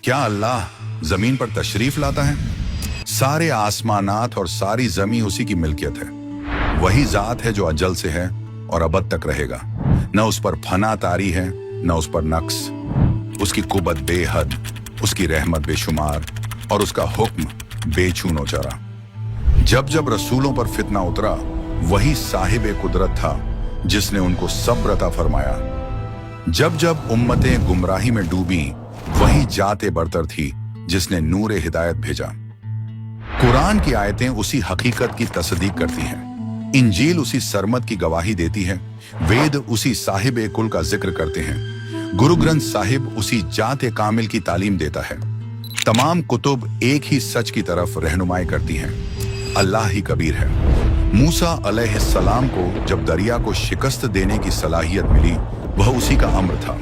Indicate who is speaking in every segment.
Speaker 1: क्या अल्लाह जमीन पर तशरीफ लाता है? सारे आसमानात और सारी जमीन उसी की मिल्कियत है। वही जात है जो अजल से है और अबद तक रहेगा। न उस पर फना तारी है, न उस पर नक्स। उसकी कुबत बेहद, उसकी रहमत बेशुमार और उसका हुक्म बेचूनो चरा। जब जब रसूलों पर फितना उतरा, वही साहिब कुदरत था जिसने उनको सब्र अता फरमाया। जब जब उम्मतें गुमराही में डूबी, वही जाते बरतर थी जिसने नूर हिदायत भेजा। कुरान की आयतें उसी हकीकत की तस्दीक करती हैं। इंजील उसी सरमत की गवाही देती है। वेद उसी साहिब कुल का जिक्र करते हैं। गुरु ग्रंथ साहिब उसी जाते कामिल की तालीम देता है। तमाम कुतुब एक ही सच की तरफ रहनुमाई करती हैं। अल्लाह ही कबीर है। मूसा अलैहिस्सलाम को जब दरिया को शिकस्त देने की सलाहियत मिली, वह उसी का अम्र था।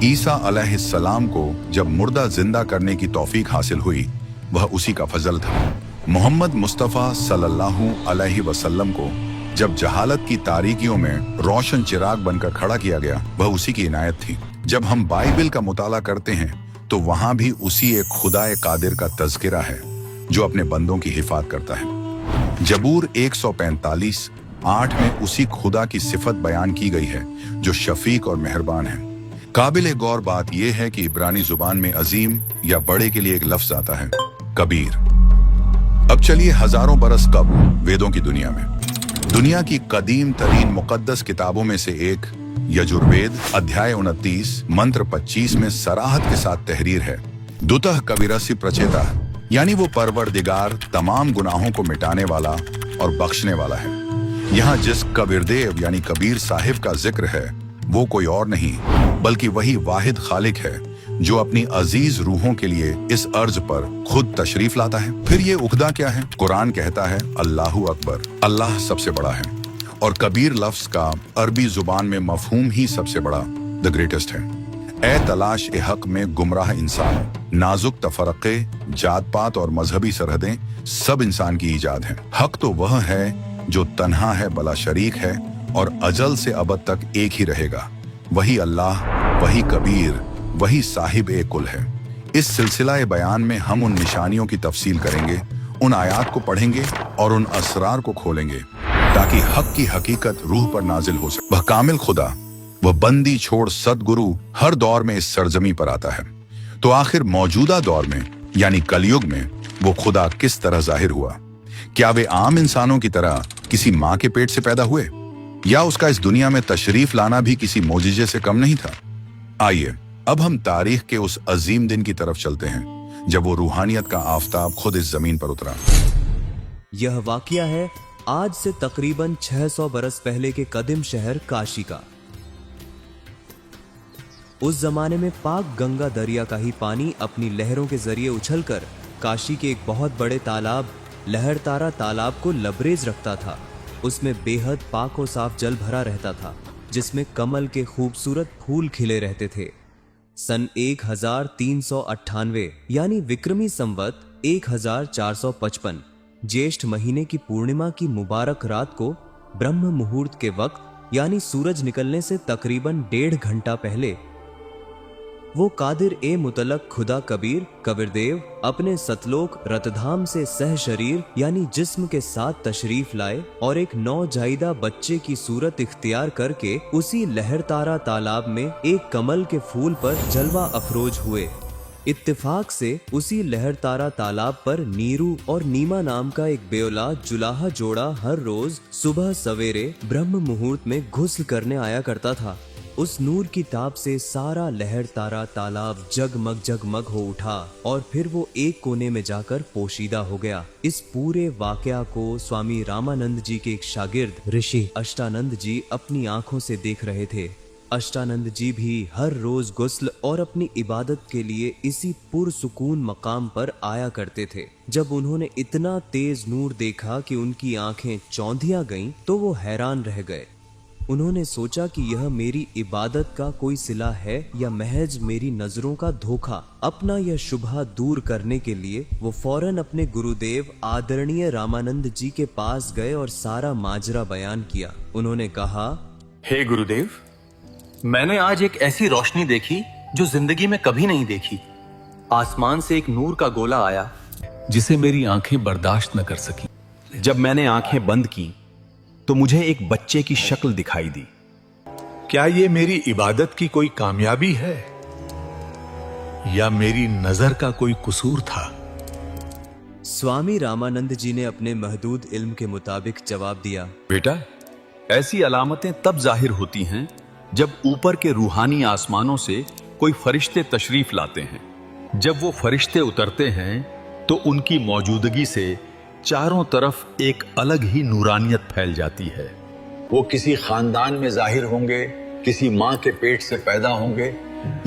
Speaker 1: ईसा अलैहिस्सलाम को जब मुर्दा जिंदा करने की तौफीक हासिल हुई, वह उसी का फजल था। मोहम्मद मुस्तफ़ा सल्लल्लाहु अलैहि वसल्लम को जब जहालत की तारीकियों में रोशन चिराग बनकर खड़ा किया गया, वह उसी की इनायत थी। जब हम बाइबिल का मुताला करते हैं तो वहां भी उसी एक खुदाए कादिर का तज़किरा है जो अपने बंदों की हिफाजत करता है। जबूर 145:8 में उसी खुदा की सिफत बयान की गई है जो शफीक और मेहरबान है। काबिल गौर बात यह है कि इब्रानी जुबान में अजीम या बड़े के लिए एक लफ्ज आता है, कबीर। अब चलिए हजारों बरस कब वेदों की दुनिया में, दुनिया की कदीम तरीन मुकद्दस किताबों में से एक यजुर्वेद अध्याय 29 मंत्र 25 में सराहत के साथ तहरीर है, दुतः कबीरस्य प्रचेता, यानी वो परवरदिगार तमाम गुनाहों को मिटाने वाला और बख्शने वाला है। यहाँ जिस कबीरदेव यानी कबीर साहिब का जिक्र है, वो कोई और नहीं बल्कि वही वाहिद खालिक है जो अपनी अजीज रूहों के लिए इस अर्ज पर खुद तशरीफ लाता है। फिर ये उख्दा क्या है? कुरान कहता है अल्लाहु अकबर, अल्लाह सबसे बड़ा है। और कबीर लफ्ज का अरबी जुबान में मफहूम ही सबसे बड़ा, द ग्रेटेस्ट है। ए तलाश ए हक में गुमराह इंसान, नाजुक तफरक़े, जात पात और मजहबी सरहदें सब इंसान की ईजाद हैं। हक तो वह है जो तन्हा है, बला शरीक है और अजल से अबद तक एक ही रहेगा। वही अल्लाह, वही कबीर, वही साहिब ए कुल है। इस सिलसिला बयान में हम उन निशानियों की तफसील करेंगे, उन आयात को पढ़ेंगे और उन असरार को खोलेंगे ताकि हक की हकीकत रूह पर नाजिल हो सके। वह कामिल खुदा, वह बंदी छोड़ सदगुरु हर दौर में इस सरजमी पर आता है। तो आखिर मौजूदा दौर में यानी कलयुग में वो खुदा किस तरह जाहिर हुआ? क्या वे आम इंसानों की तरह किसी माँ के पेट से पैदा हुए, या उसका इस दुनिया में तशरीफ लाना भी किसी मोजिजे से कम नहीं था? आइए अब हम तारीख के उस अजीम दिन की तरफ चलते हैं जब वो रूहानियत का आफताब खुद इस जमीन पर उतरा।
Speaker 2: यह वाकया है आज से तकरीबन 600 बरस पहले के कदीम शहर काशी का। उस जमाने में पाक गंगा दरिया का ही पानी अपनी लहरों के जरिए उछलकर काशी के एक बहुत बड़े तालाब लहरतारा तालाब को लबरेज रखता था। उसमें बेहद पाक और साफ जल भरा रहता था, जिसमें कमल के खूबसूरत फूल खिले रहते थे। सन 1398 यानी विक्रमी संवत 1455 ज्येष्ठ महीने की पूर्णिमा की मुबारक रात को ब्रह्म मुहूर्त के वक्त यानी सूरज निकलने से तकरीबन 1.5 घंटा पहले वो कादिर ए मुतलक खुदा कबीर कबीरदेव अपने सतलोक रतधाम से सह शरीर यानी जिस्म के साथ तशरीफ लाए और एक नौजायदा बच्चे की सूरत इख्तियार करके उसी लहरतारा तालाब में एक कमल के फूल पर जलवा अफरोज हुए। इत्तेफाक से उसी लहरतारा तालाब पर नीरू और नीमा नाम का एक बेऔलाद जुलाहा जोड़ा हर रोज सुबह सवेरे ब्रह्म मुहूर्त में गुस्ल करने आया करता था। उस नूर की ताप से सारा लहरतारा तालाब जगमग हो उठा और फिर वो एक कोने में जाकर पोशीदा हो गया। इस पूरे वाकया को स्वामी रामानंद जी के एक शागिर्द ऋषि अष्टानंद जी अपनी आंखों से देख रहे थे। अष्टानंद जी भी हर रोज गुस्ल और अपनी इबादत के लिए इसी पुरसुकून मकाम पर आया करते थे। जब उन्होंने इतना तेज नूर देखा कि उनकी आंखें चौंधिया गईं, तो वो हैरान रह गए। उन्होंने सोचा कि यह मेरी इबादत का कोई सिला है या महज मेरी नजरों का धोखा। अपना यह शुबहा दूर करने के लिए वो फौरन अपने गुरुदेव आदरणीय रामानंद जी के पास गए और सारा माजरा बयान किया। उन्होंने कहा,
Speaker 3: हे गुरुदेव, मैंने आज एक ऐसी रोशनी देखी जो जिंदगी में कभी नहीं देखी। आसमान से एक नूर का गोला आया
Speaker 4: जिसे मेरी आंखें बर्दाश्त न कर सकी।
Speaker 5: जब मैंने आंखें बंद की तो मुझे एक बच्चे की शक्ल दिखाई दी।
Speaker 6: क्या ये मेरी इबादत की कोई कामयाबी है या मेरी नजर का कोई कसूर था?
Speaker 2: स्वामी रामानंद जी ने अपने महदूद इल्म के मुताबिक जवाब दिया,
Speaker 5: बेटा, ऐसी अलामतें तब जाहिर होती हैं जब ऊपर के रूहानी आसमानों से कोई फरिश्ते तशरीफ लाते हैं। जब वो फरिश्ते उतरते हैं तो उनकी मौजूदगी से चारों तरफ एक अलग ही नूरानियत फैल जाती है।
Speaker 7: वो किसी खानदान में जाहिर होंगे, किसी माँ के पेट से पैदा होंगे,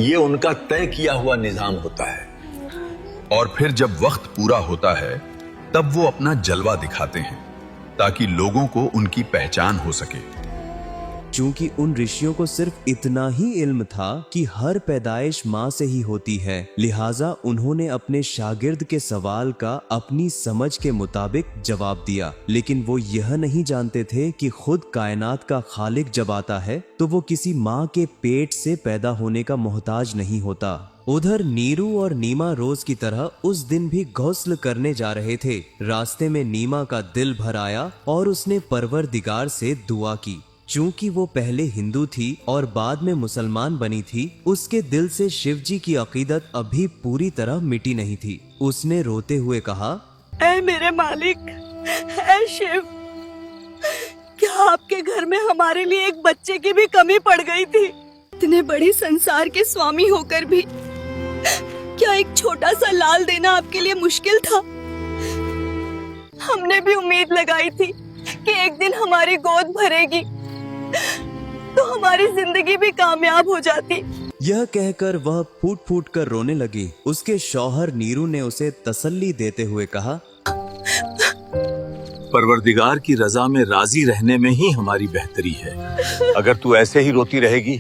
Speaker 7: ये उनका तय किया हुआ निजाम होता है।
Speaker 5: और फिर जब वक्त पूरा होता है तब वो अपना जलवा दिखाते हैं ताकि लोगों को उनकी पहचान हो सके।
Speaker 2: चूंकि उन ऋषियों को सिर्फ इतना ही इल्म था कि हर पैदाइश माँ से ही होती है, लिहाजा उन्होंने अपने शागिर्द के सवाल का अपनी समझ के मुताबिक जवाब दिया। लेकिन वो यह नहीं जानते थे कि खुद कायनात का खालिक जब आता है तो वो किसी माँ के पेट से पैदा होने का मोहताज नहीं होता। उधर नीरू और नीमा रोज की तरह उस दिन भी गौस्ल करने जा रहे थे। रास्ते में नीमा का दिल भर आया और उसने परवरदिगार से दुआ की। चूंकि वो पहले हिंदू थी और बाद में मुसलमान बनी थी, उसके दिल से शिवजी की अकीदत अभी पूरी तरह मिटी नहीं थी। उसने रोते हुए कहा,
Speaker 8: ऐ मेरे मालिक, ऐ शिव, क्या आपके घर में हमारे लिए एक बच्चे की भी कमी पड़ गई थी? इतने बड़े संसार के स्वामी होकर भी क्या एक छोटा सा लाल देना आपके लिए मुश्किल था? हमने भी उम्मीद लगाई थी कि एक दिन हमारी गोद भरेगी तो हमारी जिंदगी भी कामयाब हो जाती।
Speaker 2: यह कहकर वह फूट फूट कर रोने लगी। उसके शौहर नीरू ने उसे तसल्ली देते हुए कहा,
Speaker 7: परवरदिगार की रजा में राजी रहने में ही हमारी बेहतरी है। अगर तू ऐसे ही रोती रहेगी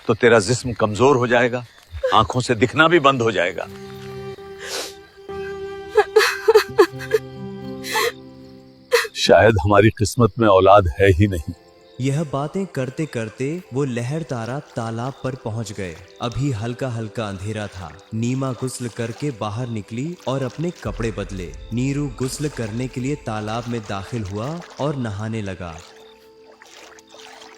Speaker 7: तो तेरा जिस्म कमजोर हो जाएगा, आंखों से दिखना भी बंद हो जाएगा। शायद हमारी किस्मत में औलाद है ही नहीं।
Speaker 2: यह बातें करते करते वो लहर तारा तालाब पर पहुंच गए। अभी हल्का हल्का अंधेरा था। नीमा गुस्ल करके बाहर निकली और अपने कपड़े बदले। नीरू गुस्ल करने के लिए तालाब में दाखिल हुआ और नहाने लगा।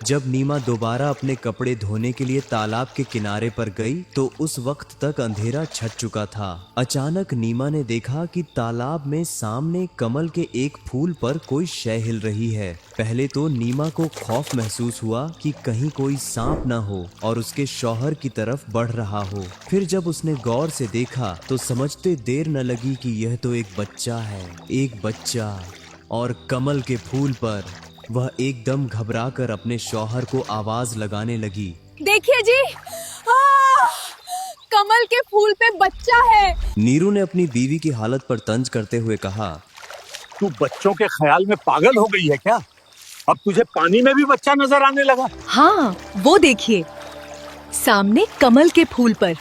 Speaker 2: जब नीमा दोबारा अपने कपड़े धोने के लिए तालाब के किनारे पर गई तो उस वक्त तक अंधेरा छट चुका था। अचानक नीमा ने देखा कि तालाब में सामने कमल के एक फूल पर कोई शय हिल रही है। पहले तो नीमा को खौफ महसूस हुआ कि कहीं कोई सांप न हो और उसके शौहर की तरफ बढ़ रहा हो। फिर जब उसने गौर से देखा तो समझते देर न लगी कि यह तो एक बच्चा है, एक बच्चा। और कमल के फूल पर वह एकदम घबराकर अपने शौहर को आवाज लगाने लगी,
Speaker 8: देखिए जी, कमल के फूल पे बच्चा है।
Speaker 2: नीरू ने अपनी बीवी की हालत पर तंज करते हुए कहा,
Speaker 7: तू बच्चों के ख्याल में पागल हो गई है क्या? अब तुझे पानी में भी बच्चा नजर आने लगा?
Speaker 8: हाँ, वो देखिए सामने कमल के फूल पर।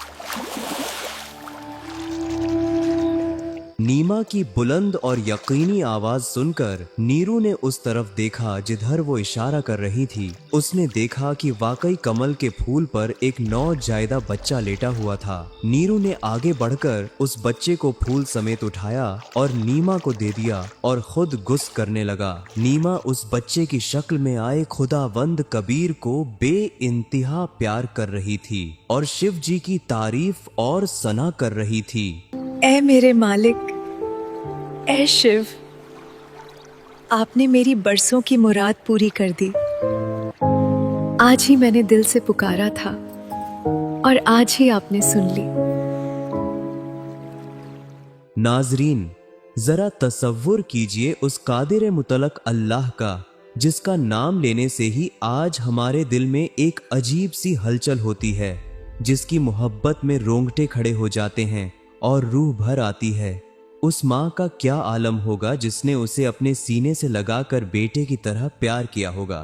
Speaker 2: नीमा की बुलंद और यकीनी आवाज सुनकर नीरू ने उस तरफ देखा जिधर वो इशारा कर रही थी। उसने देखा कि वाकई कमल के फूल पर एक नौजायदा बच्चा लेटा हुआ था। नीरू ने आगे बढ़कर उस बच्चे को फूल समेत उठाया और नीमा को दे दिया और खुद गुस्ल करने लगा। नीमा उस बच्चे की शक्ल में आए खुदावंद कबीर को बेइंतहा प्यार कर रही थी और शिव जी की तारीफ और सना कर रही थी।
Speaker 8: ऐ मेरे मालिक, ऐ शिव, आपने मेरी बरसों की मुराद पूरी कर दी। आज ही मैंने दिल से पुकारा था और आज ही आपने सुन ली।
Speaker 2: नाजरीन, जरा तसव्वुर कीजिए उस कादिर मुतलक अल्लाह का, जिसका नाम लेने से ही आज हमारे दिल में एक अजीब सी हलचल होती है, जिसकी मोहब्बत में रोंगटे खड़े हो जाते हैं और रूह भर आती है। उस माँ का क्या आलम होगा जिसने उसे अपने सीने से लगाकर बेटे की तरह प्यार किया होगा।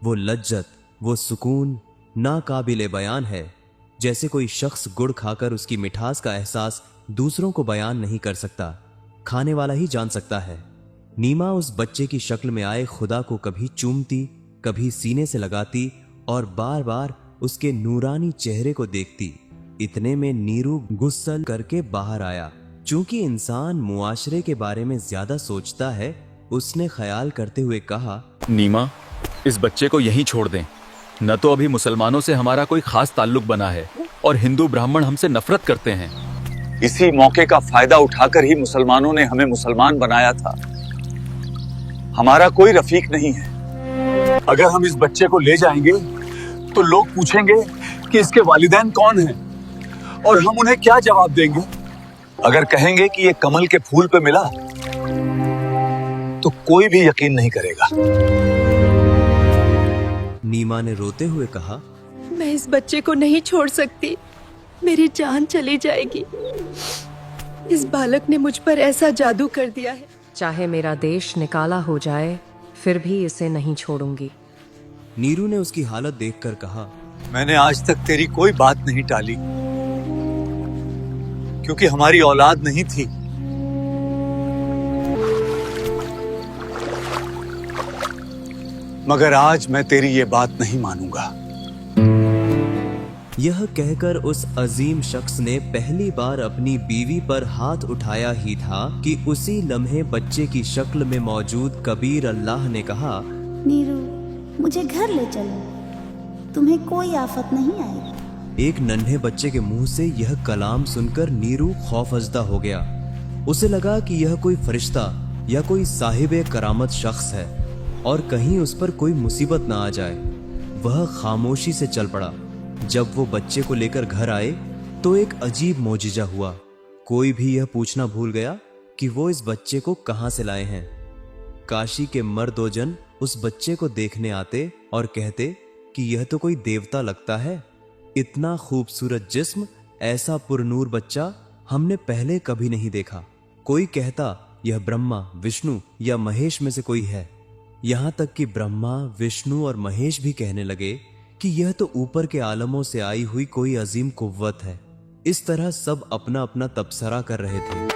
Speaker 2: वो लज्जत, वो सुकून नाकाबिले बयान है। जैसे कोई शख्स गुड़ खाकर उसकी मिठास का एहसास दूसरों को बयान नहीं कर सकता, खाने वाला ही जान सकता है। नीमा उस बच्चे की शक्ल में आए खुदा को कभी चूमती, कभी सीने से लगाती और बार बार उसके नूरानी चेहरे को देखती। इतने में नीरू गुस्सा करके बाहर आया। चूंकि इंसान मुआशरे के बारे में ज्यादा सोचता है, उसने ख्याल करते हुए कहा,
Speaker 4: नीमा, इस बच्चे को यहीं छोड़ दें। न तो अभी मुसलमानों से हमारा कोई खास ताल्लुक बना है और हिंदू ब्राह्मण हमसे नफरत करते हैं।
Speaker 7: इसी मौके का फायदा उठाकर ही मुसलमानों ने हमें मुसलमान बनाया था। हमारा कोई रफीक नहीं है। अगर हम इस बच्चे को ले जाएंगे तो लोग पूछेंगे कि इसके वालिदैन कौन हैं और हम उन्हें क्या जवाब देंगे। अगर कहेंगे कि ये कमल के फूल पे मिला तो कोई भी यकीन नहीं करेगा।
Speaker 2: नीमा ने रोते हुए कहा,
Speaker 8: मैं इस बच्चे को नहीं छोड़ सकती, मेरी जान चली जाएगी। इस बालक ने मुझ पर ऐसा जादू कर दिया है।
Speaker 9: चाहे मेरा देश निकाला हो जाए, फिर भी इसे नहीं छोड़ूंगी।
Speaker 2: नीरू ने उसकी हालत देखकर कहा,
Speaker 7: मैंने आज तक तेरी कोई बात नहीं टाली, क्योंकि हमारी औलाद नहीं थी। मगर आज मैं तेरी ये बात नहीं मानूंगा।
Speaker 2: यह कहकर उस अजीम शख्स ने पहली बार अपनी बीवी पर हाथ उठाया ही था कि उसी लम्हे बच्चे की शक्ल में मौजूद कबीर अल्लाह ने कहा,
Speaker 10: नीरू, मुझे घर ले चलो, तुम्हें कोई आफत नहीं आएगी।
Speaker 2: एक नन्हे बच्चे के मुंह से यह कलाम सुनकर नीरू खौफजदा हो गया। उसे लगा कि यह कोई फरिश्ता या कोई साहिब करामत शख्स है और कहीं उस पर कोई मुसीबत ना आ जाए। वह खामोशी से चल पड़ा। जब वो बच्चे को लेकर घर आए तो एक अजीब मोजिजा हुआ। कोई भी यह पूछना भूल गया कि वो इस बच्चे को कहां से लाए हैं। काशी के मर्दोजन उस बच्चे को देखने आते और कहते कि यह तो कोई देवता लगता है। इतना खूबसूरत जिस्म, ऐसा पुरनूर बच्चा हमने पहले कभी नहीं देखा। कोई कहता यह ब्रह्मा, विष्णु या महेश में से कोई है। यहां तक कि ब्रह्मा, विष्णु और महेश भी कहने लगे कि यह तो ऊपर के आलमों से आई हुई कोई अजीम कुव्वत है। इस तरह सब अपना अपना तबसरा कर रहे थे।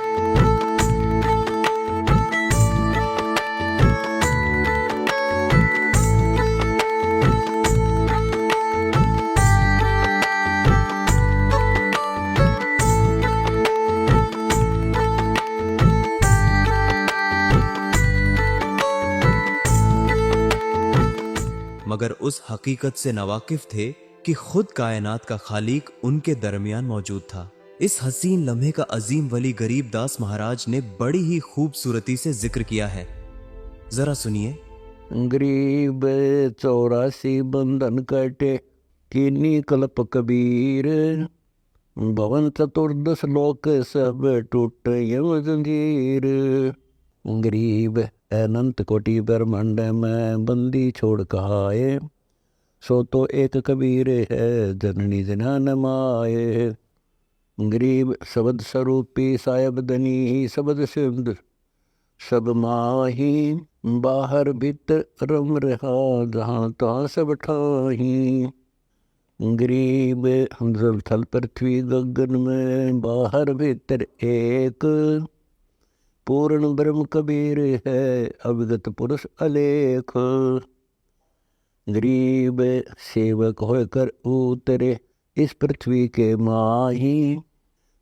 Speaker 2: मगर उस हकीकत से नवाकिफ थे कि खुद कायनात का खालिक उनके दरमियान मौजूद था। इस हसीन लम्हे का अजीम वली गरीब दास महाराज ने बड़ी ही खूबसूरती से जिक्र किया है। जरा सुनिए।
Speaker 11: गरीब 84 बंधन कटे, कीनी कल्प कबीर, भवन चतुर्दश लोक सब टूट यम जंजीर। गरीब अनंत कोटि ब्रह्मांड में बंदी छोड़ कहाए, सो तो एक कबीर है जननी जनान माए। गरीब शब्द स्वरूपी साहेब दनी शब्द सिंध, सब माही बाहर भीतर रम रहा जहाँ तहाँ सब ठाही। गरीब जल थल पृथ्वी गगन में बाहर भीतर एक, पूर्ण ब्रह्म कबीर है अविगत पुरुष अलेख। गरीब सेवक होकर उतरे इस पृथ्वी के माही,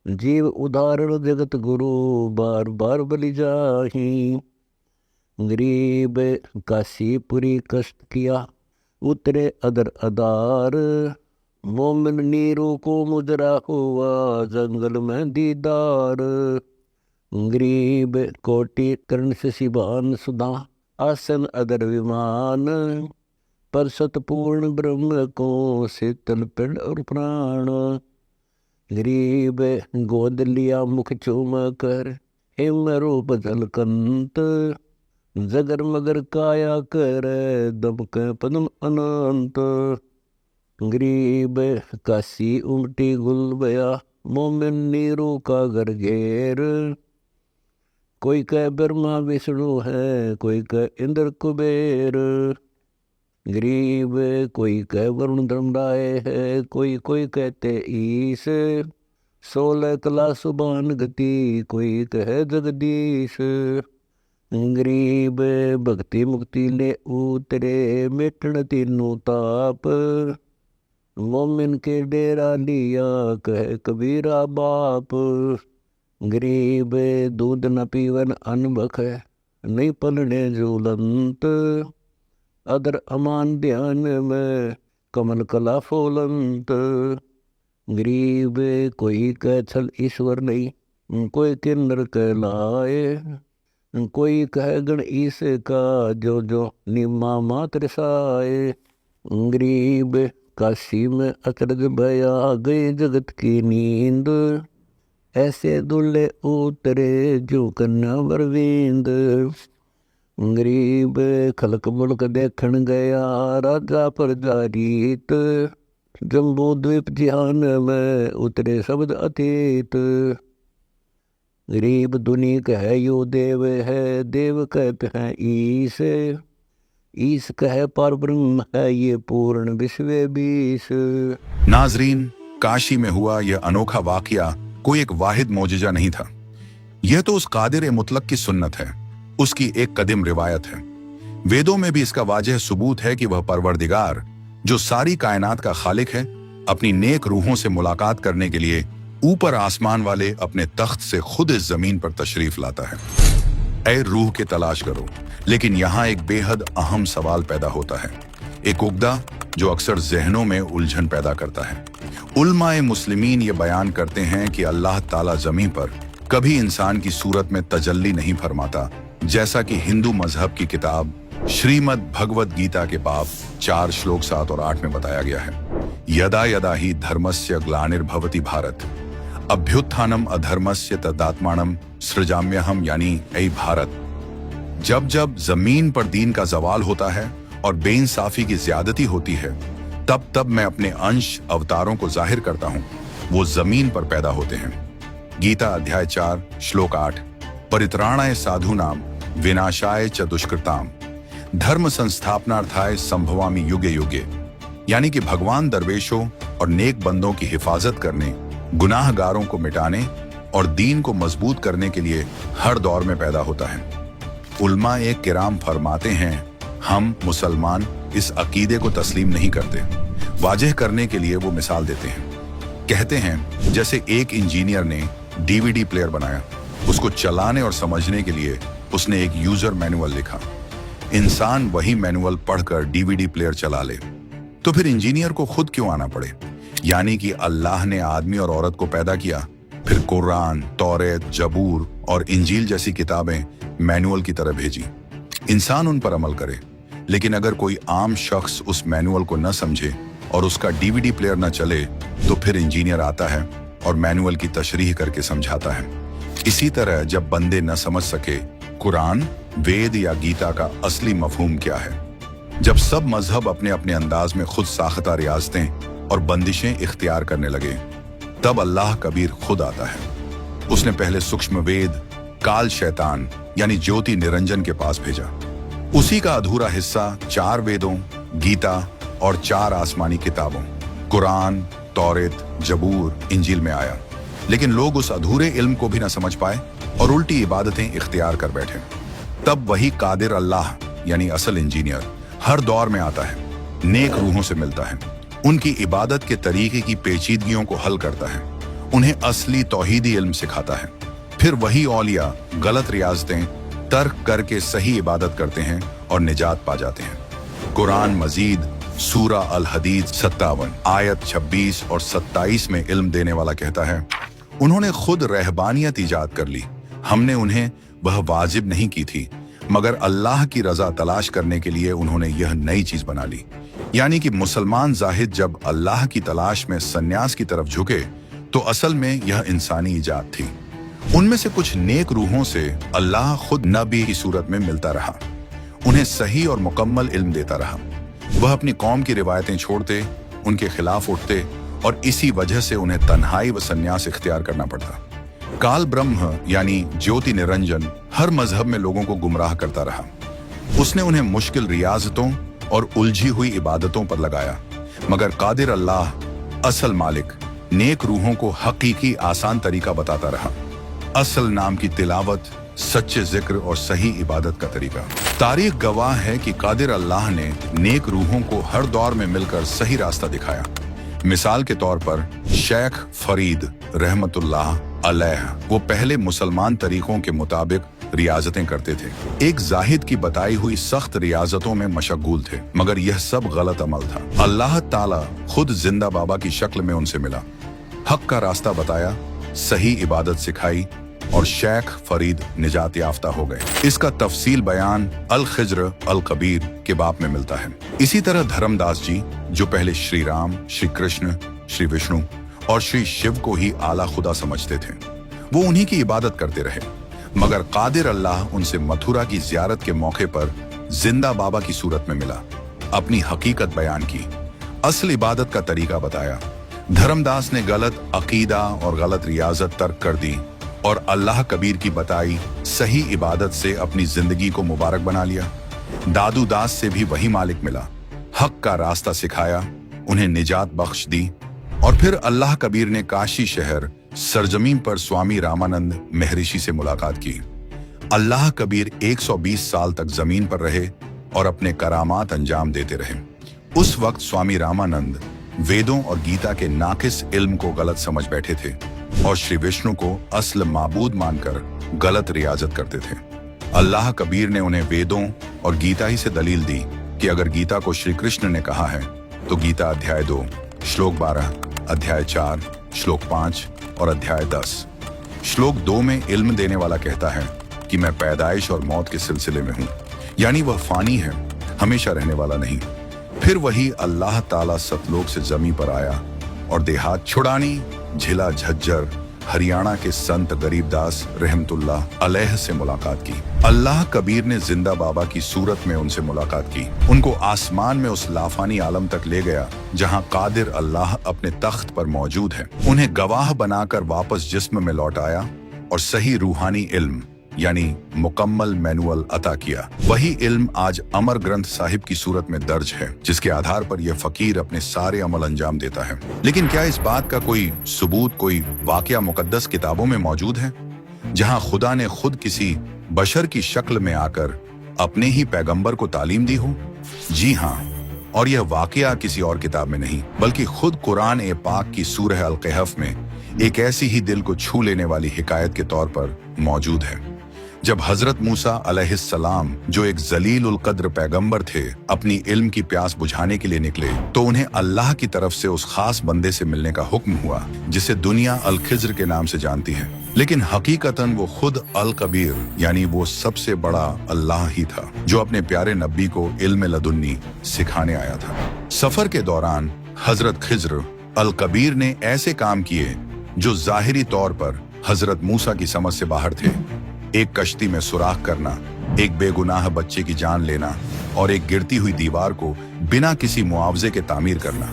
Speaker 11: जीव उदाहरण जगत गुरु बार बार बलि जाही। गरीब काशीपुरी कष्ट किया उतरे अदर अदार, मोमिन नीरू को मुजरा हुआ जंगल में दीदार। गरीब कोटि कर्ण से शिवान सुधा आसन अदर विमान, पर सतपूर्ण ब्रह्म को शीतल पिंड और प्राण। गरीब गोद लिया मुख चूम कर हिम रूप जलकंत, जगर मगर काया कर दमक पदम अनंत। गरीब काशी उमटी गुल बया मोमिन नीरू का घर घेर, कोई कह ब्रह्मा विष्णु है कोई कह इंद्र कुबेर। गरीब कोई कह वरुण धर्मराय है कोई कहते ईश, 16 कला सुबान गति कोई कह जगदीश। गरीब भक्ति मुक्ति ले उतरे मिटन तीनों ताप, मोमिन के डेरा लिया कहे कबीरा बाप, गरीब दूध न पीवन अन्न बखे, नहीं पलने झूलंत, अदर अमान ध्यान में कमल कला फोलंत। गरीब कोई कह छल ईश्वर नहीं, कोई किन्नर कहलाए, कोई कह गण ईस का जो जो निमा मात्र साए। गरीब काशी में अचरज भया गई जगत की नींद, ऐसे दुल्ले उतरे जो कन्या बरविंद। गरीब खलक मुल्क देखन गया राजा प्रजा रीत, जम्बू द्वीप ध्यान में उतरे शब्द अतीत। गरीब दुनी कहे यो देव है, देव कहते हैं ईस, ईस कहे पर ब्रह्म है ये पूर्ण विश्व बीस।
Speaker 1: नाजरीन, काशी में हुआ यह अनोखा वाकया कोई एक वाहिद मौजज़ा नहीं था। यह तो उस कादिर मुतलक की सुन्नत है, उसकी एक कदीम रिवायत है। वेदों में भी इसका वाजह सबूत है कि वह परवरदिगार जो सारी कायनात का खालिक है, अपनी नेक रूहों से मुलाकात करने के लिए ऊपर आसमान वाले अपने तख्त से खुद इस जमीन पर तशरीफ लाता है। ऐ रूह के तलाश करो। लेकिन यहाँ एक बेहद अहम सवाल पैदा होता है, एक उगदा जो अक्सर जहनों में उलझन पैदा करता है। उलमाए मुस्लिमीन ये बयान करते हैं कि अल्लाह ताला जमीन पर कभी इंसान की सूरत में तजल्ली नहीं फरमाता, जैसा कि हिंदू मजहब की किताब श्रीमद् भगवद गीता के बाब 4 श्लोक 7 और 8 में बताया गया है। यदा यदा ही धर्मस्य ग्लानिर्भवति भारत, अभ्युत्थानम अधर्मस्य तदात्मानम सृजाम्यहम, यानी ऐ भारत, जब जब जमीन पर दीन का जवाल होता है और बेइंसाफी की ज्यादती होती है, तब तब मैं अपने अंश अवतारों को जाहिर करता हूँ, वो जमीन पर पैदा होते हैं। गीता अध्याय 4 श्लोक 8, परित्राणाय साधूनाम विनाशाय च दुष्कृताम, धर्म संस्थापनार्थाय संभवामि युगे युगे, यानी कि भगवान दरवेशों और नेक बंदों की हिफाजत करने, गुनाहगारों को मिटाने और दीन को मजबूत करने के लिए हर दौर में पैदा होता है। उलमा एक किराम फरमाते हैं, हम मुसलमान इस अकीदे को तस्लीम नहीं करते। वाजह करने के लिए वो मिसाल देते हैं, कहते हैं जैसे एक इंजीनियर ने डीवीडी प्लेयर बनाया, उसको चलाने और समझने के लिए उसने एक यूजर मैनुअल लिखा। इंसान वही मैनुअल पढ़कर डीवीडी प्लेयर चला ले, तो फिर इंजीनियर को खुद क्यों आना पड़े? यानी कि अल्लाह ने आदमी और औरत को पैदा किया, फिर कुरान, तौरेत, जबूर और इंजील जैसी किताबें मैनुअल की तरह भेजी, इंसान उन पर अमल करे। लेकिन अगर कोई आम शख्स उस मैनुअल को न समझे और उसका डीवीडी प्लेयर न चले, तो फिर इंजीनियर आता है और मैनुअल की तशरीह करके समझाता है। इसी तरह जब बंदे न समझ सके कुरान, वेद या गीता का असली मफहूम क्या है, जब सब मजहब अपने अपने अंदाज में खुद साख्ता रियासतें और बंदिशें इख्तियार करने लगे, तब अल्लाह कबीर खुद आता है। उसने पहले सूक्ष्म वेद काल शैतान यानी ज्योति निरंजन के पास भेजा। उसी का अधूरा हिस्सा 4 वेदों, गीता और 4 आसमानी किताबों कुरान, तौरेत, जबूर, इंजील में आया। लेकिन लोग उस अधूरे इल्म को भी न समझ पाए और उल्टी इबादतें इख्तियार कर बैठे। तब वही कादिर अल्लाह यानी असल इंजीनियर हर दौर में आता है, नेक रूहों से मिलता है, उनकी इबादत के तरीके की पेचीदगियों को हल करता है, उन्हें असली तौहीदी इल्म सिखाता है। फिर वही औलिया गलत रियाजतें तर्क करके सही इबादत करते हैं और निजात पा जाते हैं। कुरान मजीद सूरा अल हदीद 57 आयत 26 और 27 में इल्म देने वाला कहता है, उन्होंने खुद रहबानियत इजाद कर ली, हमने उन्हें वह वाजिब नहीं की थी, मगर अल्लाह की रजा तलाश करने के लिए उन्होंने यह नई चीज बना ली। यानी कि मुसलमान जाहिद जब अल्लाह की तलाश में सन्यास की तरफ झुके, तो असल में यह इंसानी इजाद थी। उनमें से कुछ नेक रूहों से अल्लाह खुद नबी की सूरत में मिलता रहा, उन्हें सही और मुकम्मल इल्म देता रहा। वह अपनी कौम की रिवायतें छोड़ते, उनके खिलाफ उठते और इसी वजह से उन्हें तन्हाई व सन्यास इख्तियार करना पड़ता। काल ब्रह्म यानी ज्योति निरंजन हर मजहब में लोगों को गुमराह करता रहा। उसने उन्हें मुश्किल रियाजतों और उलझी हुई इबादतों पर लगाया, मगर कादिर अल्लाह असल मालिक नेक रूहों को हकीकी आसान तरीका बताता रहा, असल नाम की तिलावत, सच्चे जिक्र और सही इबादत का तरीका। तारीख गवाह है कि कादिर अल्लाह ने नेक रूहों को हर दौर में मिलकर सही रास्ता दिखाया। मिसाल के तौर पर शेख फरीद रहमतुल्लाह अलैह वो पहले मुसलमान तरीकों के मुताबिक रियाजतें करते थे। एक जाहिद की बताई हुई सख्त रियाजतों में मशगूल थे, मगर यह सब गलत अमल था। अल्लाह ताला खुद जिंदा बाबा की शक्ल में उनसे मिला, हक का रास्ता बताया, सही इबादत सिखाई और शेख फरीद निजात याफ्ता हो गए। इसका तफसील बयान अल खिज्र अल कबीर के बाब में मिलता है। इसी तरह धर्मदास जी जो पहले श्री राम, श्री कृष्ण, श्री विष्णु और श्री शिव को ही आला खुदा समझते थे, वो उन्हीं की इबादत करते रहे, मगर कादिर अल्लाह उनसे मथुरा की जियारत के मौके पर जिंदा बाबा की सूरत में मिला, अपनी हकीकत बयान की, असल इबादत का तरीका बताया। धर्मदास ने गलत अकीदा और गलत रियाजत तर्क कर दी और अल्लाह कबीर की बताई सही इबादत से अपनी जिंदगी को मुबारक बना लिया। दादू दास से भी वही मालिक मिला, हक का रास्ता सिखाया, उन्हें निजात बख्श दी। और फिर अल्लाह कबीर ने काशी शहर सरजमीन पर स्वामी रामानंद महर्षि से मुलाकात की। अल्लाह कबीर 120 साल तक जमीन पर रहे और अपने करामात अंजाम देते रहे। उस वक्त स्वामी रामानंद वेदों और गीता के नाकिस इल्म को गलत समझ बैठे थे और श्री विष्णु को असल माबूद मानकर गलत रियाजत करते थे। अल्लाह कबीर ने उन्हें वेदों और गीता ही से दलील दी कि अगर गीता को श्री कृष्ण ने कहा है तो गीता अध्याय 2 श्लोक 12, अध्याय 4 श्लोक 5 और अध्याय 10 श्लोक 2 में इल्म देने वाला कहता है कि मैं पैदाइश और मौत के सिलसिले में हूँ, यानी वह फानी है, हमेशा रहने वाला नहीं। फिर वही अल्लाह ताला सतलोक से जमीन पर आया और देहात छुड़ानी झिला झज्जर हरियाणा के संत गरीबदास रहमतुल्लाह अलैह से मुलाकात की। अल्लाह कबीर ने जिंदा बाबा की सूरत में उनसे मुलाकात की, उनको आसमान में उस लाफानी आलम तक ले गया जहां कादिर अल्लाह अपने तख्त पर मौजूद है। उन्हें गवाह बनाकर वापस जिस्म में लौटाया और सही रूहानी इल्म यानी मुकम्मल मैनुअल अता किया। वही इल्म आज अमर ग्रंथ साहिब की सूरत में दर्ज है, जिसके आधार पर यह फकीर अपने सारे अमल अंजाम देता है। लेकिन क्या इस बात का कोई सबूत, कोई वाकया मुकद्दस किताबों में मौजूद है जहां खुदा ने खुद किसी बशर की शक्ल में आकर अपने ही पैगंबर को तालीम दी हो? जी हाँ, और यह वाकया किसी और किताब में नहीं बल्कि खुद कुरान ए पाक की सूरह अल कहफ में एक ऐसी ही दिल को छू लेने वाली हिकायत के तौर पर मौजूद है। जब हजरत मूसा अलैहिस्सलाम जो एक जलील उल कद्र पैगंबर थे अपनी इल्म की प्यास बुझाने के लिए निकले तो उन्हें अल्लाह की तरफ से उस खास बंदे से मिलने का हुक्म हुआ जिसे दुनिया अल खिज्र के नाम से जानती है, लेकिन हकीकतन वो खुद अल कबीर यानी वो सबसे बड़ा अल्लाह ही था जो अपने प्यारे नबी को इल्म लदुन्नी सिखाने आया था। सफर के दौरान हजरत खिज्र अल कबीर ने ऐसे काम किए जो जाहिरी तौर पर हजरत मूसा की समझ से बाहर थे। एक कश्ती में सुराख करना, एक बेगुनाह बच्चे की जान लेना और एक गिरती हुई दीवार को बिना किसी मुआवजे के तामीर करना।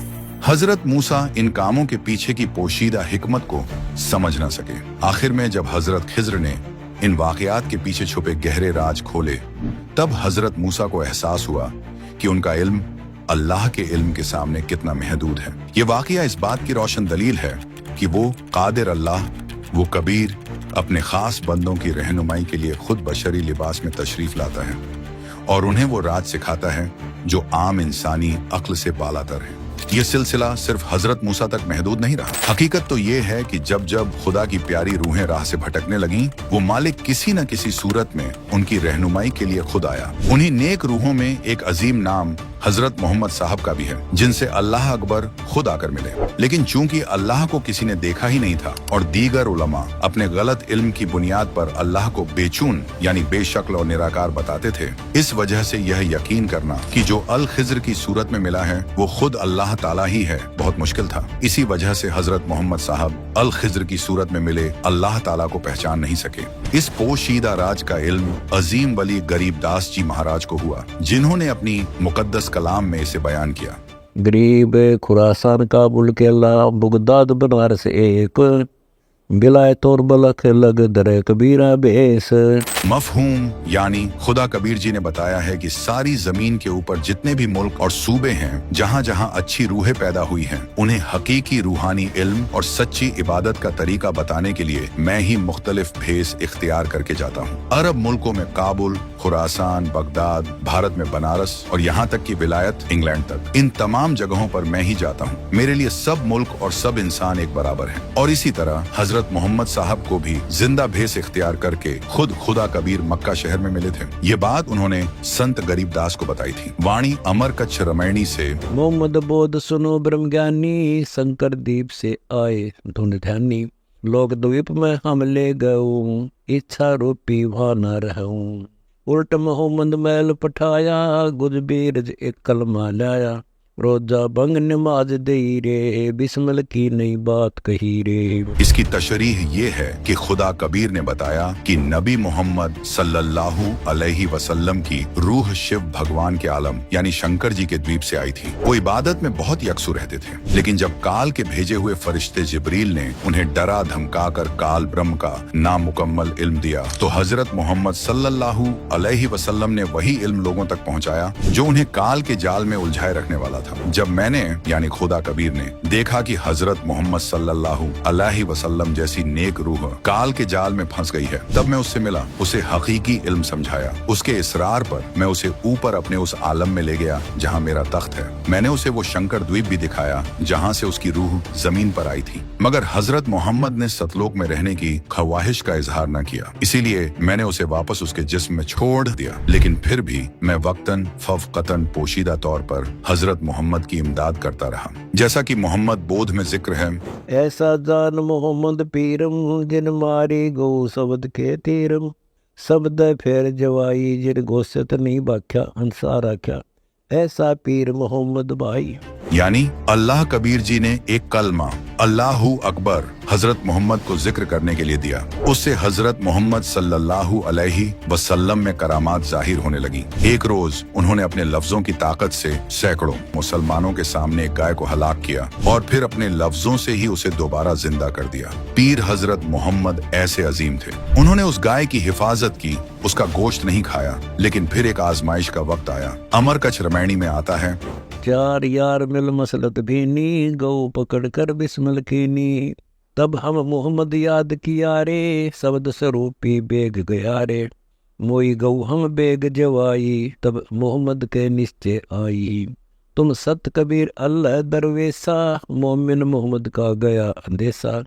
Speaker 1: हजरत मूसा इन कामों के पीछे की पोशीदा हिकमत को समझ न सके। आखिर में जब हजरत खिज्र ने इन वाकयात के पीछे छुपे गहरे राज खोले तब हजरत मूसा को एहसास हुआ कि उनका इल्म अल्लाह के इल्म के सामने कितना महदूद है। ये वाकया इस बात की रोशन दलील है कि वो कादिर अल्लाह, वो कबीर अपने खास बंदों की रहनुमाई के लिए खुद बशरी लिबास में तशरीफ लाता है और उन्हें वो राज सिखाता है जो आम इंसानी अक्ल से बालातर है। ये सिलसिला सिर्फ हजरत मूसा तक महदूद नहीं रहा। हकीकत तो ये है कि जब जब खुदा की प्यारी रूहें राह से भटकने लगीं, वो मालिक किसी न किसी सूरत में उनकी रहनुमाई के लिए खुद आया। उन्हीं नेक रूहों में एक अजीम नाम हजरत मोहम्मद साहब का भी है जिनसे अल्लाह अकबर खुद आकर मिले, लेकिन चूंकि अल्लाह को किसी ने देखा ही नहीं था और दीगर उलमा अपने गलत इल्म की बुनियाद पर अल्लाह को बेचून यानी बेशक्ल और निराकार बताते थे, इस वजह से यह यकीन करना कि जो अल खिज्र की सूरत में मिला है वो खुद अल्लाह ताला ही है बहुत मुश्किल था। इसी वजह से हजरत मोहम्मद साहब अल खिज्र की सूरत में मिले अल्लाह ताला को पहचान नहीं सके। इस पोशीदा राज का इल्म अजीम वली गरीबदास जी महाराज को हुआ जिन्होंने अपनी मुकद्दस कलाम में इसे बयान किया।
Speaker 11: गरीब खुरासान काबुल के अल्लाह बगदाद बनारस एक बिलायत और बलख लग दरे कबीरा बेस।
Speaker 1: मफहूम यानी खुदा कबीर जी ने बताया है कि सारी जमीन के ऊपर जितने भी मुल्क और सूबे हैं जहाँ जहाँ अच्छी रूहें पैदा हुई हैं, उन्हें हकीकी रूहानी इल्म और सच्ची इबादत का तरीका बताने के लिए मैं ही मुख्तलिफ भेस इख्तियार करके जाता हूँ। अरब मुल्कों में काबुल, खुरासान, बगदाद, भारत में बनारस और यहाँ तक कि विलायत इंग्लैंड तक, इन तमाम जगहों पर मैं ही जाता हूँ। मेरे लिए सब मुल्क और सब इंसान एक बराबर हैं। और इसी तरह हजरत मोहम्मद साहब को भी जिंदा भेस इख्तियार करके खुद खुदा कबीर मक्का शहर में मिले थे। ये बात उन्होंने संत गरीब दास को बताई थी। वाणी अमर कच्छ रमैनी से
Speaker 11: मोहम्मद बोध सुनो ब्रह्म ज्ञानी, शंकर दीप से आए धुन ध्यानी। लोक द्वीप में हम ले गऊं, इच्छा रूपी वहाँ न रहूं। उल्ट मोहम्मद मैल पठाया, गुजबीरज एक कलमा लाया। रोजा बंग नमाज दे रे, बिस्मिल की नई बात कही रे।
Speaker 1: इसकी तशरीह ये है कि खुदा कबीर ने बताया कि नबी मोहम्मद सल्लल्लाहु अलैहि वसल्लम की रूह शिव भगवान के आलम यानी शंकर जी के द्वीप से आई थी। वो इबादत में बहुत यकसू रहते थे, लेकिन जब काल के भेजे हुए फरिश्ते जिब्रील ने उन्हें डरा धमका कर काल ब्रह्म का नामुकम्मल इल्म दिया, तो हजरत मोहम्मद सल्लल्लाहु अलैहि वसल्लम ने वही इल्म लोगों तक पहुंचाया जो उन्हें काल के जाल में उलझाए रखने वाला था। जब मैंने यानी खुदा कबीर ने देखा कि हजरत मोहम्मद सल्लल्लाहु अलैहि वसल्लम जैसी नेक रूह काल के जाल में फंस गई है, तब मैं उससे मिला, उसे हकीकी इल्म समझाया। उसके इसरार पर मैं उसे ऊपर अपने उस आलम में ले गया जहाँ मेरा तख्त है। मैंने उसे वो शंकर द्वीप भी दिखाया जहाँ से उसकी रूह जमीन पर आई थी। मगर हजरत मोहम्मद ने सतलोक में रहने की ख्वाहिश का इजहार न किया, इसीलिए मैंने उसे वापस उसके जिस्म में छोड़ दिया। लेकिन फिर भी मैं वक्तन फवकतन पोशीदा तौर पर हजरत मोहम्मद की इमदाद करता रहा। जैसा कि मोहम्मद बोध में जिक्र है,
Speaker 11: ऐसा जान मोहम्मद पीरम, जिन मारी गो शब्द के तीरम। शब्द फेर जवाई, जिन गोश्त नहीं बाख्या अंसार आख्या। ऐसा पीर मोहम्मद भाई।
Speaker 1: यानी अल्लाह कबीर जी ने एक कलमा अल्लाहु अकबर हजरत मोहम्मद को जिक्र करने के लिए दिया। उससे हजरत मोहम्मद सल्लल्लाहु अलैहि वसल्लम में करामात जाहिर होने लगी। एक रोज उन्होंने अपने लफ्जों की ताकत से सैकड़ों मुसलमानों के सामने एक गाय को हलाक किया और फिर अपने लफ्जों से ही उसे दोबारा जिंदा कर दिया। पीर हजरत मोहम्मद ऐसे अजीम थे। उन्होंने उस गाय की हिफाजत की, उसका गोश्त नहीं खाया। लेकिन फिर एक आजमाइश का वक्त आया। अमर कच्छ रामायणी में आता है,
Speaker 11: चार यार मिल मसलत भीनी, गौ पकड़ कर बिस्मिल कीनी। तब हम मोहम्मद याद किया रे, शब्द स्वरूपी बेग गया रे। मोई गौ हम बेग जवाई, तब मोहम्मद के निश्चय आई। तुम सत कबीर अल्लाह दरवेसा, मोमिन मोहम्मद का गया अंदेशा।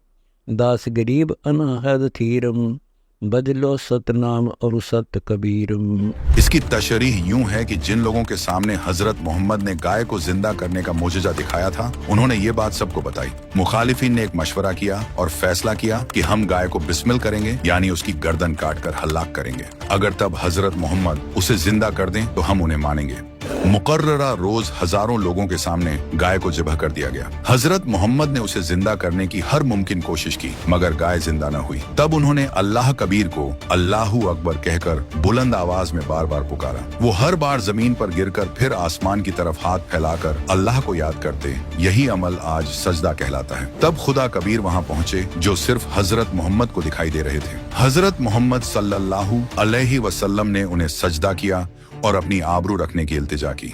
Speaker 11: दास गरीब अनाहद थीरम, बजलो सतनाम और सत कबीरम।
Speaker 1: इसकी तशरीह यूं है कि जिन लोगों के सामने हजरत मोहम्मद ने गाय को जिंदा करने का मोजज़ा दिखाया था, उन्होंने ये बात सबको बताई। मुखालिफिन ने एक मशवरा किया और फैसला किया कि हम गाय को बिस्मिल करेंगे, यानी उसकी गर्दन काटकर हलाक करेंगे। अगर तब हजरत मोहम्मद उसे जिंदा कर दें तो हम उन्हें मानेंगे। मुकर्ररा रोज हजारों लोगों के सामने गाय को ज़िबह कर दिया गया। हजरत मोहम्मद ने उसे जिंदा करने की हर मुमकिन कोशिश की, मगर गाय जिंदा न हुई। तब उन्होंने अल्लाह कबीर को अल्लाहु अकबर कहकर बुलंद आवाज में बार बार पुकारा। वो हर बार जमीन पर गिरकर फिर आसमान की तरफ हाथ फैलाकर अल्लाह को याद करते। यही अमल आज सजदा कहलाता है। तब खुदा कबीर वहाँ पहुँचे जो सिर्फ हजरत मोहम्मद को दिखाई दे रहे थे। हजरत मोहम्मद सल्लल्लाहु अलैहि वसल्लम ने उन्हें सजदा किया और अपनी आबरू रखने की इल्तिजा की।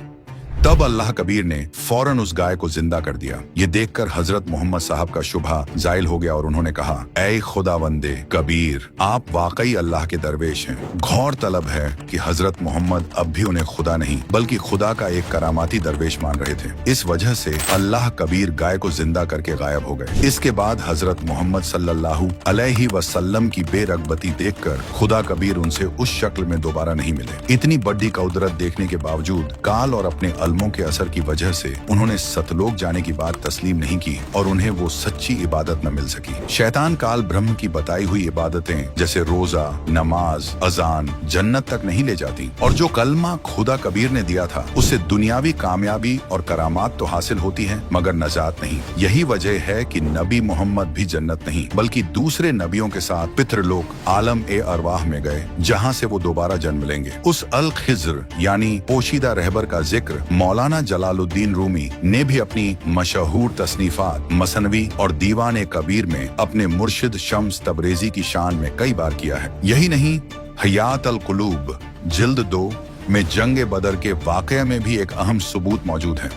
Speaker 1: तब अल्लाह कबीर ने फौरन उस गाय को जिंदा कर दिया। ये देखकर हजरत मोहम्मद साहब का शुभा जायल हो गया और उन्होंने कहा, ऐ खुदावंदे कबीर, आप वाकई अल्लाह के दरवेश हैं। गौर तलब है कि हजरत मोहम्मद अब भी उन्हें खुदा नहीं बल्कि खुदा का एक करामाती दरवेश मान रहे थे। इस वजह से अल्लाह कबीर गाय को जिंदा करके गायब हो गए। इसके बाद हजरत मोहम्मद सल्लल्लाहु अलैहि वसल्लम की बेरगबती देखकर खुदा कबीर उनसे उस शक्ल में दोबारा नहीं मिले। इतनी बड़ी कुदरत देखने के बावजूद काल और अपने अलमों के असर की वजह से उन्होंने सतलोक जाने की बात तस्लीम नहीं की और उन्हें वो सच्ची इबादत न मिल सकी। शैतान काल ब्रह्म की बताई हुई इबादतें जैसे रोजा, नमाज, अजान जन्नत तक नहीं ले जाती, और जो कलमा खुदा कबीर ने दिया था उससे दुनियावी कामयाबी और करामात तो हासिल होती है मगर नजात नहीं। यही वजह है कि नबी मोहम्मद भी जन्नत नहीं बल्कि दूसरे नबियों के साथ पितरलोक आलम ए अरवाह में गए, जहाँ से वो दोबारा जन्म लेंगे। उस अल खिज्र यानी पोशीदा रहबर का जिक्र मौलाना जलालुद्दीन रूमी ने भी अपनी मशहूर तसनीफात मसनवी और दीवान कबीर में अपने मुर्शिद शम्स तबरेजी की शान में कई बार किया है। यही नहीं, हयात अल कुलूब जिल्द 2 में जंग बदर के वाकये में भी एक अहम सबूत मौजूद है।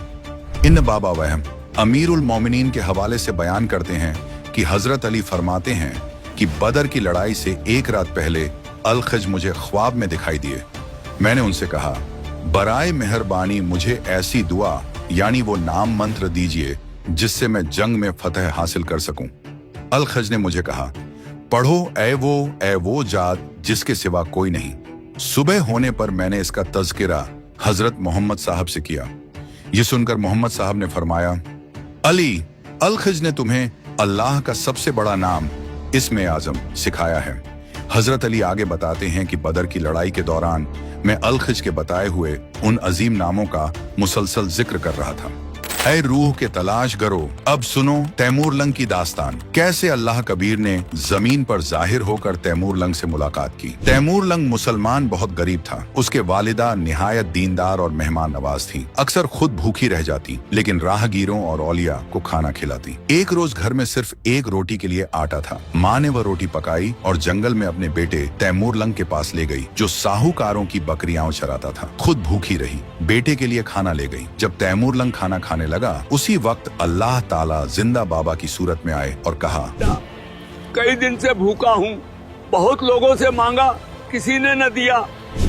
Speaker 1: इन बाबा वहम अमीरुल मोमिनीन के हवाले से बयान करते हैं कि हजरत अली फरमाते हैं कि बदर की लड़ाई से एक रात पहले अल-खज मुझे ख्वाब में दिखाई दिए। मैंने उनसे कहा, बराए मेहरबानी मुझे ऐसी दुआ यानी वो नाम मंत्र दीजिए जिससे मैं जंग में फतह हासिल कर सकूं। अल-खज ने मुझे कहा, पढ़ो ए वो जात जिसके सिवा कोई नहीं। सुबह होने पर मैंने इसका तज़किरा हजरत मोहम्मद साहब से किया। ये सुनकर मोहम्मद साहब ने फरमाया, अली, अल-खज ने तुम्हें अल्लाह का सबसे बड़ा नाम इस्मे आजम सिखाया है। हजरत अली आगे बताते हैं कि बदर की लड़ाई के दौरान मैं अल-खज के बताए हुए उन अजीम नामों का मुसलसल जिक्र कर रहा था। ऐ रूह के तलाश करो, अब सुनो तैमूर लंग की दास्तान। कैसे अल्लाह कबीर ने जमीन पर जाहिर होकर तैमूर लंग से मुलाकात की। तैमूर लंग मुसलमान बहुत गरीब था। उसके वालिदा निहायत दीनदार और मेहमान नवाज थी। अक्सर खुद भूखी रह जाती लेकिन राहगीरों और औलिया को खाना खिलाती। एक रोज घर में सिर्फ एक रोटी के लिए आटा था। माँ ने वह रोटी पकाई और जंगल में अपने बेटे तैमूर लंग के पास ले गई जो साहूकारों की बकरियां चराता था। खुद भूखी रही, बेटे के लिए खाना ले गई। जब तैमूर लंग खाना खाने लगा, उसी वक्त अल्लाह ताला जिंदा बाबा की सूरत में आए और कहा,
Speaker 7: कई दिन से भूखा हूँ, बहुत लोगों से मांगा, किसी ने न दिया।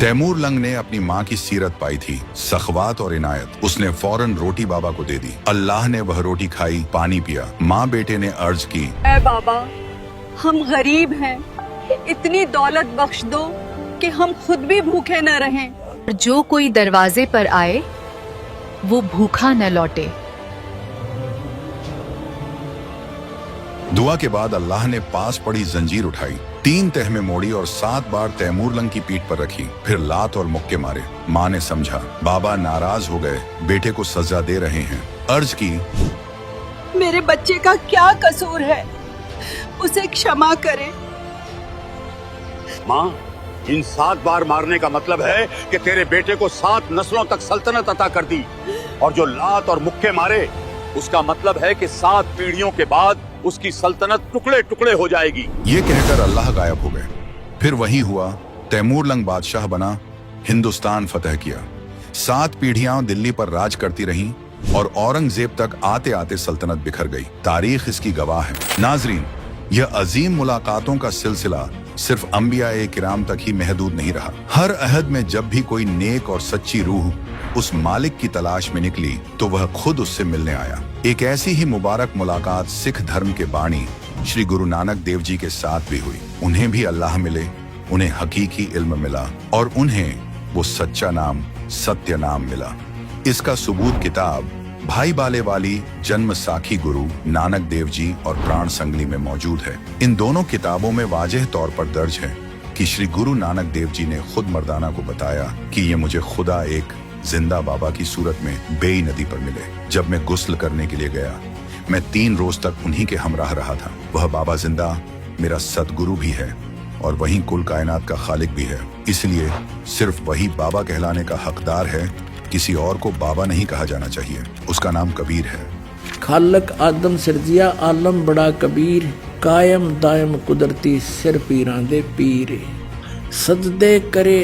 Speaker 1: तैमूर लंग ने अपनी माँ की सीरत पाई थी, सखवात और इनायत। उसने फौरन रोटी बाबा को दे दी। अल्लाह ने वह रोटी खाई, पानी पिया। माँ बेटे ने अर्ज की,
Speaker 8: ऐ बाबा, हम गरीब हैं, इतनी दौलत बख्श दो कि हम खुद भी भूखे न रहें।
Speaker 12: जो कोई दरवाजे पर आए वो भूखा न लौटे।
Speaker 1: दुआ के बाद अल्लाह ने पास पड़ी जंजीर उठाई, 3 तह में मोड़ी और 7 बार तैमूर लंग की पीठ पर रखी। फिर लात और मुक्के मारे। माँ ने समझा बाबा नाराज हो गए, बेटे को सजा दे रहे हैं। अर्ज की,
Speaker 8: मेरे बच्चे का क्या कसूर है, उसे क्षमा करें।
Speaker 7: माँ, इन 7 बार मारने का मतलब है कि तेरे बेटे को 7 नस्लों तक सल्तनत अता कर दी, और जो लात और मुक्के मारे उसका मतलब है कि 7 पीढ़ियों के बाद उसकी सल्तनत टुकड़े टुकड़े हो जाएगी।
Speaker 1: ये कहकर अल्लाह गायब हो गए। फिर वही हुआ, तैमूर लंग बादशाह बना, हिंदुस्तान फतह किया। 7 पीढ़ियां दिल्ली पर राज करती रहीं और औरंगजेब तक आते आते सल्तनत बिखर गई। तारीख इसकी गवाह है। नाजरीन, यह अजीम मुलाकातों का सिलसिला सिर्फ अंबिया किराम तक ही महदूद नहीं रहा। हर अहद में जब भी कोई नेक और सच्ची रूह उस मालिक की तलाश में निकली तो वह खुद उससे मिलने आया। एक ऐसी ही मुबारक मुलाकात सिख धर्म के बाणी श्री गुरु नानक देव जी के साथ भी हुई। उन्हें भी अल्लाह मिले, उन्हें हकीकी इल्म मिला और उन्हें वो सच्चा नाम, सत्य नाम मिला। इसका सबूत किताब भाई बाले वाली जन्म साखी गुरु नानक देव जी और प्राण संगली में मौजूद है। इन दोनों किताबों में वाज़ेह तौर पर दर्ज है कि श्री गुरु नानक देव जी ने खुद मर्दाना को बताया कि ये मुझे खुदा एक जिंदा बाबा की सूरत में बेई नदी पर मिले। जब मैं गुस्ल करने के लिए गया, मैं 3 रोज तक उन्हीं के हमराह रहा था। वह बाबा जिंदा मेरा सदगुरु भी है और वही कुल कायनात का खालिक भी है। इसलिए सिर्फ वही बाबा कहलाने का हकदार है, किसी और को बाबा नहीं कहा जाना चाहिए। उसका नाम कबीर है।
Speaker 11: खालक आदम सिरजिया आलम बड़ा कबीर, कायम दायम कुदरती सिर पीरां दे पीर, सजदे करे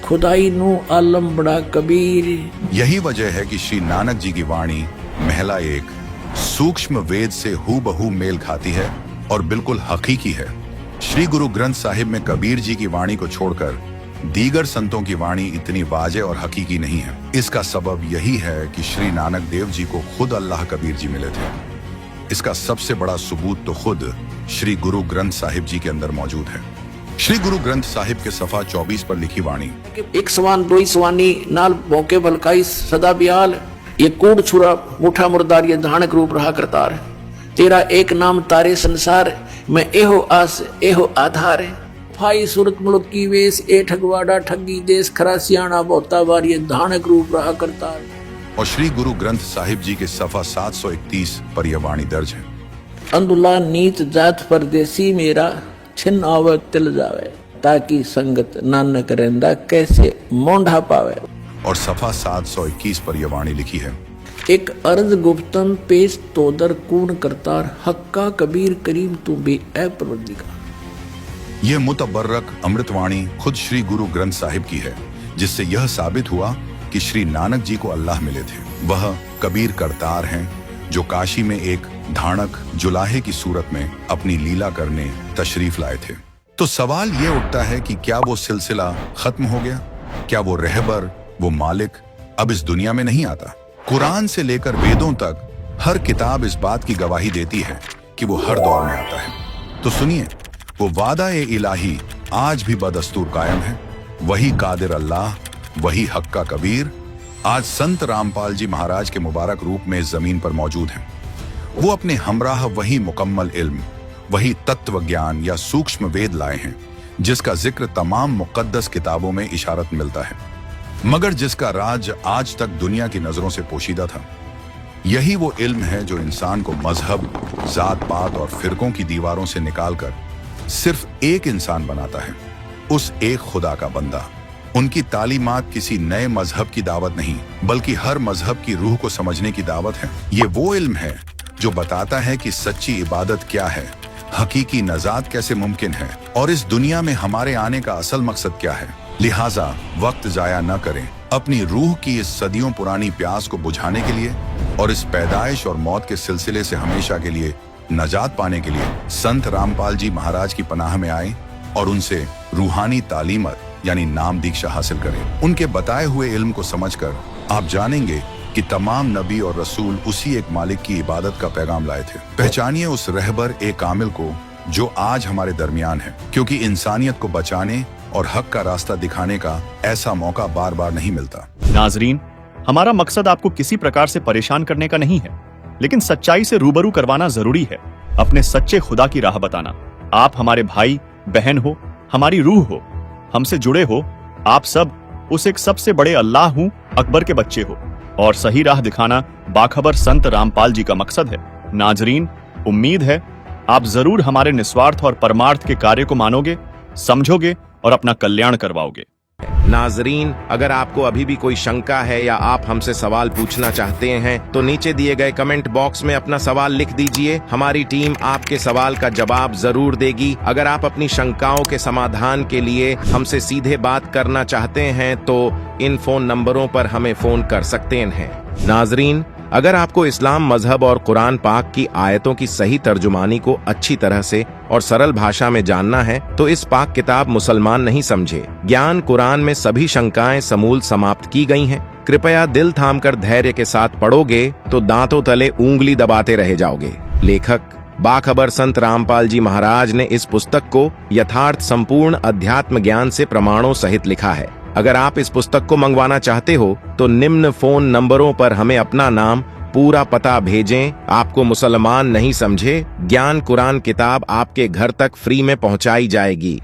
Speaker 11: खुदाई नू आलम बड़ा कबीर।
Speaker 1: यही वजह है कि श्री नानक जी की वाणी महला एक सूक्ष्म वेद से हूबहू मेल खाती है और बिल्कुल हकीकी है। श्री गुरु ग्रंथ साहिब में कबीर जी की वाणी को छोड़कर दीगर संतों की वाणी इतनी वाजे और हकीकी नहीं है। इसका सबब यही है कि श्री नानक देव जी को खुद अल्लाह कबीर जी मिले थे। इसका सबसे बड़ा सबूत तो खुद श्री गुरु ग्रंथ साहिब जी के अंदर मौजूद है। श्री गुरु ग्रंथ साहिब के सफा 24 पर लिखी वाणी,
Speaker 11: एक सवान दोई सवानी नाल भौके भलकाई सदा बियाल, ये कूड़ छुरा मुठा मुर्दार ये धानक रूप रहा करतार, तेरा एक नाम तारे संसार, मैं एहो आस एहो आधार, फाई सूरत मुल्क की वेश ए ठगवाड़ा ठगी देश खरा सियाणा बहुता बार ये धानक रूप रहा करतार।
Speaker 1: और श्री गुरु ग्रंथ साहिब जी के सफा 731 पर यह वाणी दर्ज है,
Speaker 11: अंदुल्ला नीत जात परदेसी मेरा छिन आवे तिल जावे, ताकि संगत नानक रहंदा कैसे मोंढा पावे।
Speaker 1: और सफा 721 पर यह वाणी लिखी है,
Speaker 11: एक अर्ज गुप्तन पेश तोदर कूर्ण करतार हक्का कबीर करीम तू बे ए परवरदिगार।
Speaker 1: यह मुतबर्रक अमृतवाणी खुद श्री गुरु ग्रंथ साहिब की है, जिससे यह साबित हुआ कि श्री नानक जी को अल्लाह मिले थे। वह कबीर करतार हैं जो काशी में एक धानक जुलाहे की सूरत में अपनी लीला करने तशरीफ लाए थे। तो सवाल ये उठता है कि क्या वो सिलसिला खत्म हो गया? क्या वो रहबर, वो मालिक अब इस दुनिया में नहीं आता? कुरान से लेकर वेदों तक हर किताब इस बात की गवाही देती है कि वो हर दौर में आता है। तो सुनिए, वो वादा-ए-इलाही आज भी बदस्तूर कायम है। वही कादिर अल्लाह, वही हक्का कबीर आज संत रामपाल जी महाराज के मुबारक रूप में इस जमीन पर मौजूद हैं। वो अपने हमराह वही मुकम्मल इल्म, वही तत्व ज्ञान या सूक्ष्म वेद लाए हैं जिसका जिक्र तमाम मुकद्दस किताबों में इशारत मिलता है, मगर जिसका राज आज तक दुनिया की नजरों से पोशीदा था। यही वो इल्म है जो इंसान को मजहब, जात पात और फिरकों की दीवारों से निकालकर सिर्फ एक इंसान बनाता है, उस एक खुदा का बंदा। उनकी तालीमात किसी नए मजहब की दावत नहीं, बल्कि हर मजहब की रूह को समझने की दावत है। ये वो इल्म है जो बताता है कि सच्ची इबादत क्या है, हकीकी नजात कैसे मुमकिन है और इस दुनिया में हमारे आने का असल मकसद क्या है। लिहाजा वक्त जाया न करें, अपनी रूह की इस सदियों पुरानी प्यास को बुझाने के लिए और इस पैदाइश और मौत के सिलसिले से हमेशा के लिए नजात पाने के लिए संत रामपाल जी महाराज की पनाह में आए और उनसे रूहानी तालीमत यानी नाम दीक्षा हासिल करें। उनके बताए हुए इल्म को समझकर आप जानेंगे कि तमाम नबी और रसूल उसी एक मालिक की इबादत का पैगाम लाए थे। पहचानिए उस रहबर ए कामिल को जो आज हमारे दरमियान है, क्योंकि इंसानियत को बचाने और हक का रास्ता दिखाने का ऐसा मौका बार बार नहीं मिलता।
Speaker 13: नाजरीन, हमारा मकसद आपको किसी प्रकार से परेशान करने का नहीं है, लेकिन सच्चाई से रूबरू करवाना जरूरी है। अपने सच्चे खुदा की राह बताना। आप हमारे भाई बहन हो, हमारी रूह हो, हमसे जुड़े हो। आप सब उस एक सबसे बड़े अल्लाह हूं अकबर के बच्चे हो और सही राह दिखाना बाखबर संत रामपाल जी का मकसद है। नाजरीन, उम्मीद है आप जरूर हमारे निस्वार्थ और परमार्थ के कार्य को मानोगे, समझोगे और अपना कल्याण करवाओगे।
Speaker 14: नाजरीन, अगर आपको अभी भी कोई शंका है या आप हमसे सवाल पूछना चाहते हैं तो नीचे दिए गए कमेंट बॉक्स में अपना सवाल लिख दीजिए। हमारी टीम आपके सवाल का जवाब जरूर देगी। अगर आप अपनी शंकाओं के समाधान के लिए हमसे सीधे बात करना चाहते हैं तो इन फोन नंबरों पर हमें फोन कर सकते हैं। नाजरीन, अगर आपको इस्लाम मजहब और कुरान पाक की आयतों की सही तर्जुमानी को अच्छी तरह से और सरल भाषा में जानना है तो इस पाक किताब मुसलमान नहीं समझे ज्ञान कुरान में सभी शंकाएं समूल समाप्त की गई हैं। कृपया दिल थामकर धैर्य के साथ पढ़ोगे तो दांतों तले उंगली दबाते रह जाओगे। लेखक बाखबर संत रामपाल जी महाराज ने इस पुस्तक को यथार्थ संपूर्ण अध्यात्म ज्ञान से प्रमाणों सहित लिखा है। अगर आप इस पुस्तक को मंगवाना चाहते हो तो निम्न फोन नंबरों पर हमें अपना नाम, पूरा पता भेजें। आपको मुसलमान नहीं समझे ज्ञान कुरान किताब आपके घर तक फ्री में पहुंचाई जाएगी।